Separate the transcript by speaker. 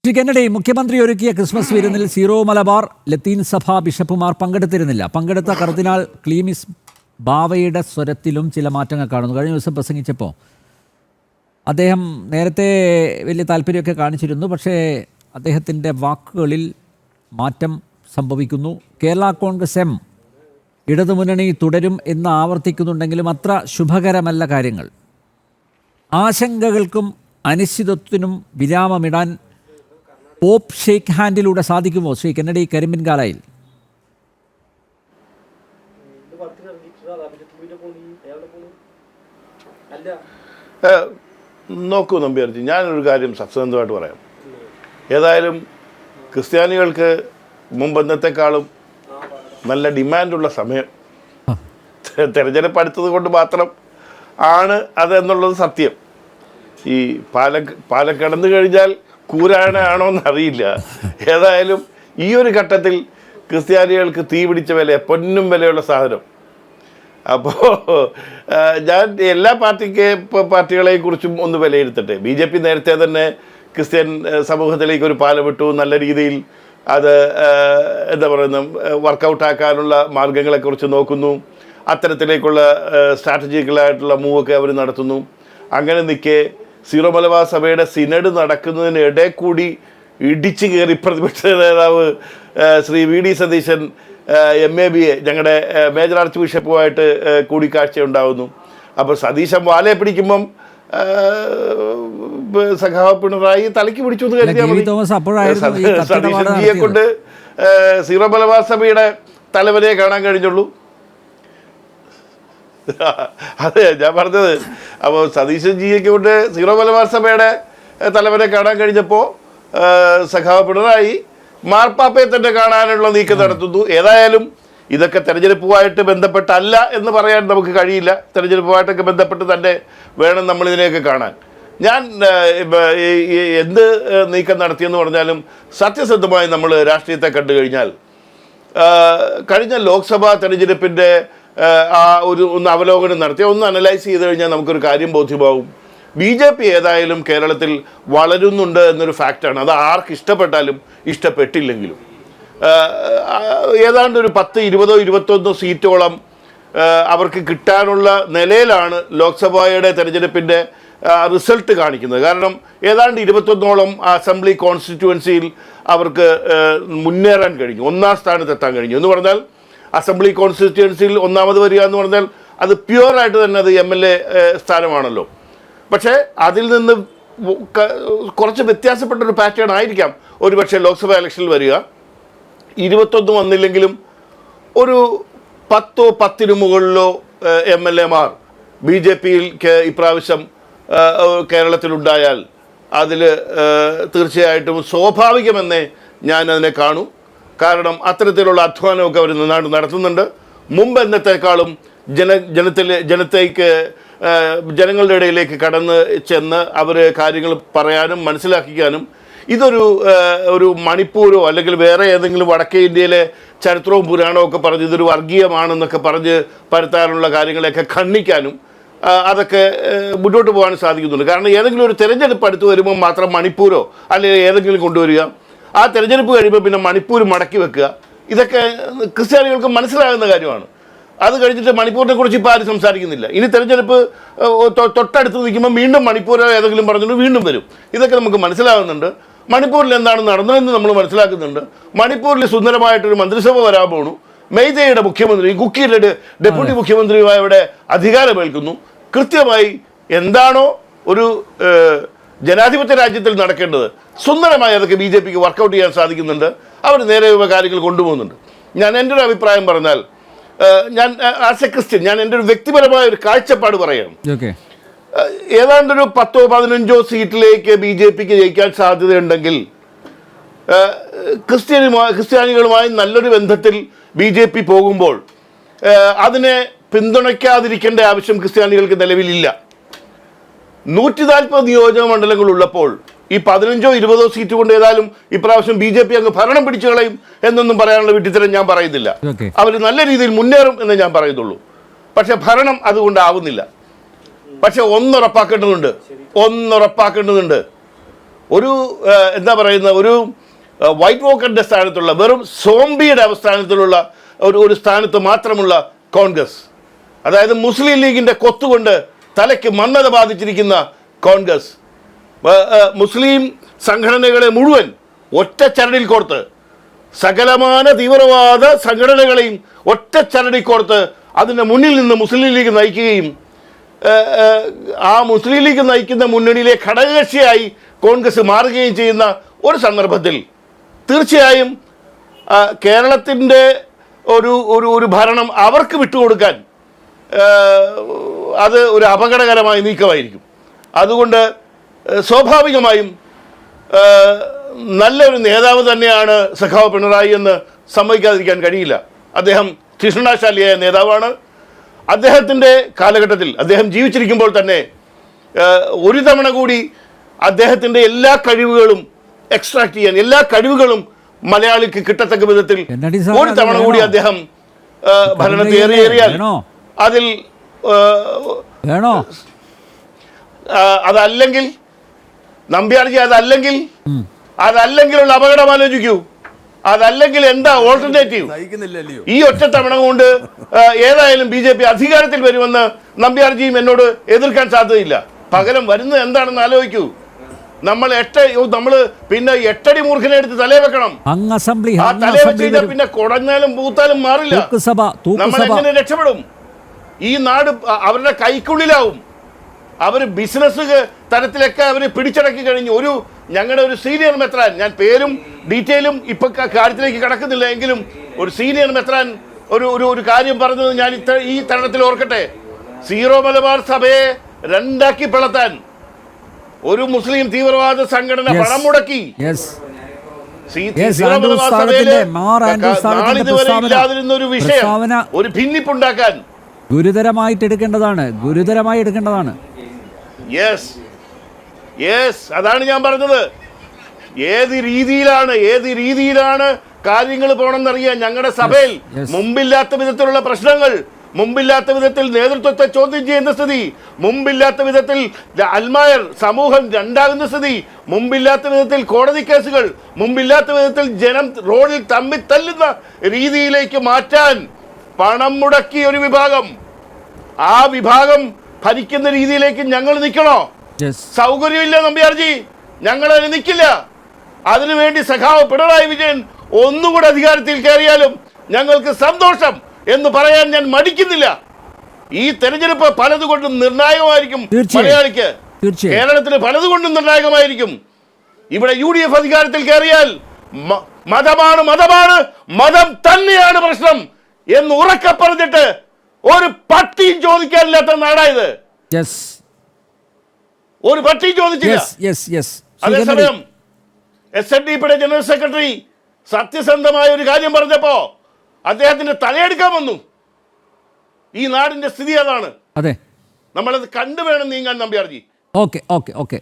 Speaker 1: Shri Kennedy, മുഖ്യമന്ത്രി ഒരുക്കിയ Christmas വിരുന്നിൽ സീറോ മലബാർ ലത്തീൻ സഭ ബിഷപ്പുമാർ പങ്കെടുത്തിരുന്നില്ല. പങ്കെടുത്ത കർദിനാൾ ക്ലീമിസ് ബാവയുടെ സ്വരത്തിലും ചില മാറ്റങ്ങൾ കാണുന്നു. കഴിഞ്ഞ ദിവസം പ്രസംഗിച്ചപ്പോൾ അദ്ദേഹം നേരത്തെ വലിയ താല്പര്യമൊക്കെ കാണിച്ചിരുന്നു, പക്ഷേ അദ്ദേഹത്തിൻ്റെ വാക്കുകളിൽ മാറ്റം സംഭവിക്കുന്നു. കേരള കോൺഗ്രസ് എം ഇടതുമുന്നണി തുടരും എന്ന് ആവർത്തിക്കുന്നുണ്ടെങ്കിലും അത്ര ശുഭകരമല്ല കാര്യങ്ങൾ. ആശങ്കകൾക്കും അനിശ്ചിതത്വത്തിനും വിരാമമിടാൻ പോപ്പ് ഷേക്ക് ഹാൻഡിലൂടെ സാധിക്കുമോ ശ്രീ കെന്നഡി കരിമ്പിൻകാലയിൽ?
Speaker 2: നോക്കൂ നമ്പ്യാർജി, ഞാനൊരു കാര്യം സത്യസന്ധമായിട്ട് പറയാം. ഏതായാലും ക്രിസ്ത്യാനികൾക്ക് മുമ്പെന്നത്തെക്കാളും നല്ല ഡിമാൻഡുള്ള സമയം തെരഞ്ഞെടുപ്പ് അടുത്തത് കൊണ്ട് മാത്രം ആണ് അതെന്നുള്ളത് സത്യം. ഈ പാലം കടന്നു കഴിഞ്ഞാൽ കൂരാനാണോ എന്നറിയില്ല. ഏതായാലും ഈ ഒരു ഘട്ടത്തിൽ ക്രിസ്ത്യാനികൾക്ക് തീ പിടിച്ച വില, പൊന്നും വിലയുള്ള സാധനം. അപ്പോൾ ഞാൻ എല്ലാ പാർട്ടികളെയും കുറിച്ചും ഒന്ന് വിലയിരുത്തട്ടെ. BJP നേരത്തെ തന്നെ ക്രിസ്ത്യൻ സമൂഹത്തിലേക്ക് ഒരു പാലം വിട്ടു. നല്ല രീതിയിൽ അത് എന്താ പറയുന്ന വർക്കൗട്ടാക്കാനുള്ള മാർഗങ്ങളെക്കുറിച്ച് നോക്കുന്നു. അത്തരത്തിലേക്കുള്ള സ്ട്രാറ്റജിക്കലായിട്ടുള്ള മൂവൊക്കെ അവർ നടത്തുന്നു. അങ്ങനെ നിൽക്കെ സീറോ മലബാർ സഭയുടെ സിനഡ് നടക്കുന്നതിനിടെ കൂടി ഇടിച്ചു കയറി പ്രതിപക്ഷ നേതാവ് ശ്രീ VD സതീശൻ MABA ഞങ്ങളുടെ മേജർ ആർച്ച് ബിഷപ്പുമായിട്ട് കൂടിക്കാഴ്ച ഉണ്ടാകുന്നു. അപ്പോൾ സതീശൻ വാലയെ പിടിക്കുമ്പം സഖാവ് പിണറായി തലയ്ക്ക് പിടിച്ചു എന്ന് കരുതിയാൽ മതി. സതീശൻജിയെ കൊണ്ട് സീറോ മലബാർ സഭയുടെ തലവനെ കാണാൻ കഴിഞ്ഞുള്ളൂ. അതെ ഞാൻ പറഞ്ഞത്. അപ്പോൾ സതീശൻജിയൊക്കെ കൊണ്ട് സീറോ മലബാർ സഭയുടെ തലവനെ കാണാൻ കഴിഞ്ഞപ്പോൾ സഖാവ് പിണറായി മാർപ്പാപ്പയെ തന്നെ കാണാനുള്ള നീക്കം നടത്തുന്നു. ഏതായാലും ഇതൊക്കെ തെരഞ്ഞെടുപ്പുമായിട്ട് ബന്ധപ്പെട്ടല്ല എന്ന് പറയാൻ നമുക്ക് കഴിയില്ല. തെരഞ്ഞെടുപ്പുമായിട്ടൊക്കെ ബന്ധപ്പെട്ട് തന്നെ വേണം നമ്മളിതിനെയൊക്കെ കാണാൻ. ഞാൻ എന്ത് നീക്കം നടത്തിയെന്ന് പറഞ്ഞാലും സത്യസന്ധമായി നമ്മൾ രാഷ്ട്രീയത്തെ കണ്ടു കഴിഞ്ഞാൽ കഴിഞ്ഞ ലോക്സഭാ തെരഞ്ഞെടുപ്പിൻ്റെ ഒന്ന് അവലോകനം നടത്തി ഒന്ന് അനലൈസ് ചെയ്ത് കഴിഞ്ഞാൽ നമുക്കൊരു കാര്യം ബോധ്യമാവും. BJP ഏതായാലും കേരളത്തിൽ വളരുന്നുണ്ട് എന്നൊരു ഫാക്റ്റാണ്. അത് ആർക്ക് ഇഷ്ടപ്പെട്ടാലും ഇഷ്ടപ്പെട്ടില്ലെങ്കിലും ഏതാണ്ട് ഒരു 10, 20, 21 സീറ്റോളം അവർക്ക് കിട്ടാനുള്ള നിലയിലാണ് ലോക്സഭയുടെ തെരഞ്ഞെടുപ്പിൻ്റെ റിസൾട്ട് കാണിക്കുന്നത്. കാരണം ഏതാണ്ട് 21ഓളം അസംബ്ലി കോൺസ്റ്റിറ്റ്യുവൻസിയിൽ അവർക്ക് മുന്നേറാൻ കഴിഞ്ഞു, 1ാം സ്ഥാനത്തെത്താൻ കഴിഞ്ഞു. എന്ന് പറഞ്ഞാൽ അസംബ്ലി കോൺസ്റ്റിറ്റ്യുവൻസിയിൽ 1ാമത് വരിക എന്ന് പറഞ്ഞാൽ അത് പ്യുവറായിട്ട് തന്നെ അത് MLA സ്ഥാനമാണല്ലോ. പക്ഷേ അതിൽ നിന്ന് കുറച്ച് വ്യത്യാസപ്പെട്ടൊരു പാറ്റേൺ ആയിരിക്കാം ഒരുപക്ഷെ ലോക്സഭാ ഇലക്ഷനിൽ വരിക. 21 വന്നില്ലെങ്കിലും ഒരു 10 10 മുകളിലോ MLAമാർ BJPയിൽ ഇപ്രാവശ്യം കേരളത്തിലുണ്ടായാൽ അതിൽ തീർച്ചയായിട്ടും സ്വാഭാവികമെന്നേ ഞാനതിനെ കാണൂ. കാരണം അത്തരത്തിലുള്ള അധ്വാനമൊക്കെ അവർ നന്നായിട്ട് നടത്തുന്നുണ്ട്. മുമ്പ് എന്നത്തേക്കാളും ജനങ്ങളുടെ ഇടയിലേക്ക് കടന്ന് ചെന്ന് അവർ കാര്യങ്ങൾ പറയാനും മനസ്സിലാക്കിക്കാനും ഒരു മണിപ്പൂരോ അല്ലെങ്കിൽ വേറെ ഏതെങ്കിലും വടക്കേ ഇന്ത്യയിലെ ചരിത്രവും പുരാണവും ഒക്കെ പറഞ്ഞ് ഇതൊരു വർഗീയമാണെന്നൊക്കെ പറഞ്ഞ് പരത്താനുള്ള കാര്യങ്ങളെയൊക്കെ ഖണ്ഡിക്കാനും അതൊക്കെ മുന്നോട്ട് പോകാൻ സാധിക്കുന്നുണ്ട്. കാരണം ഏതെങ്കിലും ഒരു തെരഞ്ഞെടുപ്പ് അടുത്ത് വരുമ്പോൾ മാത്രം മണിപ്പൂരോ അല്ലെങ്കിൽ ഏതെങ്കിലും കൊണ്ടുവരിക, ആ തെരഞ്ഞെടുപ്പ് കഴിയുമ്പോൾ പിന്നെ മണിപ്പൂർ മടക്കി വെക്കുക, ഇതൊക്കെ ക്രിസ്ത്യാനികൾക്ക് മനസ്സിലാകുന്ന കാര്യമാണ്. അത് കഴിഞ്ഞിട്ട് മണിപ്പൂരിനെ കുറിച്ച് ഇപ്പോൾ ആരും സംസാരിക്കുന്നില്ല. ഇനി തെരഞ്ഞെടുപ്പ് തൊട്ടടുത്ത് നിൽക്കുമ്പോൾ വീണ്ടും മണിപ്പൂരോ ഏതെങ്കിലും പറഞ്ഞുകൊണ്ട് വീണ്ടും വരും. ഇതൊക്കെ നമുക്ക് മനസ്സിലാകുന്നുണ്ട്. മണിപ്പൂരിൽ എന്താണ് നടന്നതെന്ന് നമ്മൾ മനസ്സിലാക്കുന്നുണ്ട്. മണിപ്പൂരിൽ സുന്ദരമായിട്ടൊരു മന്ത്രിസഭ വരാൻ പോണു. മെയ്തയുടെ മുഖ്യമന്ത്രി കുക്കിയുടെ ഡെപ്യൂട്ടി മുഖ്യമന്ത്രിയുമായി അവിടെ അധികാരമേൽക്കുന്നു. കൃത്യമായി എന്താണോ ഒരു ജനാധിപത്യ രാജ്യത്തിൽ നടക്കേണ്ടത് സുന്ദരമായി അതൊക്കെ BJPക്ക് വർക്കൗട്ട് ചെയ്യാൻ സാധിക്കുന്നുണ്ട്. അവർ നേരെ കാര്യങ്ങൾ കൊണ്ടുപോകുന്നുണ്ട്. ഞാൻ എൻ്റെ ഒരു അഭിപ്രായം പറഞ്ഞാൽ, ഞാൻ ആസ് എ ക്രിസ്ത്യൻ ഞാൻ എൻ്റെ ഒരു വ്യക്തിപരമായ ഒരു കാഴ്ചപ്പാട് പറയുകയാണ്. ഏതാണ്ടൊരു 10 15 സീറ്റിലേക്ക് BJPക്ക് ജയിക്കാൻ സാധ്യതയുണ്ടെങ്കിൽ ക്രിസ്ത്യാനികളുമായി നല്ലൊരു ബന്ധത്തിൽ BJP പോകുമ്പോൾ അതിനെ പിന്തുണയ്ക്കാതിരിക്കേണ്ട ആവശ്യം ക്രിസ്ത്യാനികൾക്ക് നിലവിലില്ല. 140 നിയോജക മണ്ഡലങ്ങളുള്ളപ്പോൾ ഈ 15 20 സീറ്റ് കൊണ്ട് ഏതായാലും ഇപ്രാവശ്യം BJP അങ്ങ് ഭരണം പിടിച്ചു കളയും എന്നൊന്നും പറയാനുള്ള വിഡ്ഢിത്തരം ഞാൻ പറയുന്നില്ല. അവർ നല്ല രീതിയിൽ മുന്നേറും എന്ന് ഞാൻ പറയുന്നുള്ളൂ. പക്ഷെ ഭരണം അതുകൊണ്ടാവുന്നില്ല. പക്ഷെ ഒന്നുറപ്പാക്കേണ്ടതുണ്ട്, ഒരു എന്താ പറയുന്ന ഒരു വൈറ്റ് വോക്കറിൻ്റെ സ്ഥാനത്തുള്ള വെറും സോംബിയുടെ സ്ഥാനത്തിലുള്ള ഒരു സ്ഥാനത്ത് മാത്രമുള്ള കോൺഗ്രസ്, അതായത് മുസ്ലിം ലീഗിൻ്റെ കൊത്തുകൊണ്ട് തലയ്ക്ക് മന്ദത ബാധിച്ചിരിക്കുന്ന കോൺഗ്രസ്, മുസ്ലിം സംഘടനകളെ മുഴുവൻ ഒറ്റ ചരടിൽ കോർത്ത്, സകലമാന തീവ്രവാദ സംഘടനകളെയും ഒറ്റ ചരടിൽ കോർത്ത് അതിൻ്റെ മുന്നിൽ നിന്ന് മുസ്ലിം ലീഗ് നയിക്കുകയും ആ മുസ്ലിം ലീഗ് നയിക്കുന്ന മുന്നണിയിലെ ഘടകകക്ഷിയായി കോൺഗ്രസ് മാറുകയും ചെയ്യുന്ന ഒരു സന്ദർഭത്തിൽ തീർച്ചയായും കേരളത്തിൻ്റെ ഒരു ഭരണം അവർക്ക് വിട്ടുകൊടുക്കാൻ അത് ഒരു അപകടകരമായ നീക്കമായിരിക്കും. അതുകൊണ്ട് സ്വാഭാവികമായും നല്ലൊരു നേതാവ് തന്നെയാണ് സഖാവ് പിണറായി എന്ന് സമ്മതിക്കാതിരിക്കാൻ കഴിയില്ല. അദ്ദേഹം തീക്ഷ്ണശാലിയായ നേതാവാണ്. അദ്ദേഹത്തിൻ്റെ കാലഘട്ടത്തിൽ അദ്ദേഹം ജീവിച്ചിരിക്കുമ്പോൾ തന്നെ ഒരു തവണ കൂടി അദ്ദേഹത്തിൻ്റെ എല്ലാ കഴിവുകളും എക്സ്ട്രാക്ട് ചെയ്യാൻ, എല്ലാ കഴിവുകളും മലയാളിക്ക് കിട്ടത്തക്ക വിധത്തിൽ ഒരു തവണ കൂടി അദ്ദേഹം ഭരണത്തേറിയാൽ അതിൽ അതല്ലെങ്കിൽ നമ്പ്യാർജി അതല്ലെങ്കിലുള്ള അപകടം ആലോചിക്കൂ. അതല്ലെങ്കിൽ എന്താ ഓൾട്ടർനേറ്റീവ്? ഈ ഒറ്റ തവണ കൊണ്ട് ഏതായാലും BJP അധികാരത്തിൽ വരുമെന്ന് നമ്പ്യാർജിയും എന്നോട് എതിർക്കാൻ സാധ്യതയില്ല. പകരം വരുന്നത് എന്താണെന്ന് ആലോചിക്കൂ. നമ്മൾ പിന്നെ 8 അടി മൂർഖനെ എടുത്ത് തലേ വെക്കണം. ആ തലേ വെച്ച് പിന്നെ കുടഞ്ഞാലും പൂത്താലും മാറില്ല. നമ്മൾ എങ്ങനെ രക്ഷപ്പെടും? ഈ നാട് അവരുടെ കൈക്കുള്ളിലാവും. അവർ ബിസിനസ് തരത്തിലൊക്കെ അവർ പിടിച്ചടക്കി കഴിഞ്ഞു. ഞങ്ങളുടെ ഒരു സീനിയർ മെത്രാൻ, ഞാൻ പേരും ഡീറ്റെയിലും ഇപ്പൊ കാര്യത്തിലേക്ക് കടക്കുന്നില്ല എങ്കിലും ഒരു സീനിയർ മെത്രാൻ ഒരു കാര്യം പറഞ്ഞത് ഞാൻ ഈ തരണത്തിൽ ഓർക്കട്ടെ. സീറോ മലബാർ സഭയെ രണ്ടാക്കി പിളത്താൻ ഒരു മുസ്ലിം തീവ്രവാദ സംഘടന പണം മുടക്കി. നാളിതുവരെ ഇല്ലാതിരുന്ന ഒരു വിഷയം, ഒരു ഭിന്നിപ്പുണ്ടാക്കാൻ
Speaker 1: ഗുരുതരമായിട്ട് എടുക്കേണ്ടതാണ്.
Speaker 2: യെസ്, അതാണ് ഞാൻ പറഞ്ഞത്. ഏത് രീതിയിലാണ് കാര്യങ്ങൾ പോകണമെന്നറിയാൻ ഞങ്ങളുടെ സഭയിൽ മുമ്പില്ലാത്ത വിധത്തിലുള്ള പ്രശ്നങ്ങൾ, മുമ്പില്ലാത്ത വിധത്തിൽ നേതൃത്വത്തെ ചോദ്യം ചെയ്യുന്ന സ്ഥിതി, മുമ്പില്ലാത്ത വിധത്തിൽ അൽമായർ സമൂഹം രണ്ടാകുന്ന സ്ഥിതി, മുമ്പില്ലാത്ത വിധത്തിൽ കോടതി കേസുകൾ, മുമ്പില്ലാത്ത വിധത്തിൽ ജനം റോഡിൽ തമ്മിൽ തല്ലുന്ന രീതിയിലേക്ക് മാറ്റാൻ പണം മുടക്കിയ ഒരു വിഭാഗം, ആ വിഭാഗം ഭരിക്കുന്ന രീതിയിലേക്ക് ഞങ്ങൾ നിൽക്കണോ? സൗകര്യമില്ല നമ്പ്യാർജി, ഞങ്ങൾ അതിന് നിൽക്കില്ല. അതിനുവേണ്ടി സഖാവ് പിണറായി വിജയൻ ഒന്നുകൂടെ അധികാരത്തിൽ കയറിയാലും ഞങ്ങൾക്ക് സന്തോഷം എന്ന് പറയാൻ ഞാൻ മടിക്കുന്നില്ല. ഈ തെരഞ്ഞെടുപ്പ് പലതുകൊണ്ടും നിർണായകമായിരിക്കും മലയാളിക്ക്. കേരളത്തിന് പലതുകൊണ്ടും നിർണായകമായിരിക്കും. ഇവിടെ UDF അധികാരത്തിൽ കയറിയാൽ മതം തന്നെയാണ് പ്രശ്നം എന്ന് ഉറക്കെ പറഞ്ഞിട്ട് ഒരു പട്ടിയും ചോദിക്കാനില്ലാത്ത നാടായത്. ഒരു പട്ടിയും ചോദിച്ചില്ല. അതേസമയം SNDPയുടെ ജനറൽ സെക്രട്ടറി സത്യസന്ധമായ ഒരു കാര്യം പറഞ്ഞപ്പോ അദ്ദേഹത്തിന്റെ തലയെടുക്കാൻ വന്നു. ഈ നാടിന്റെ സ്ഥിതി അതാണ്. നമ്മളത് കണ്ടുവേണം നീങ്ങാൻ നമ്പ്യാർജി.
Speaker 1: ഓക്കെ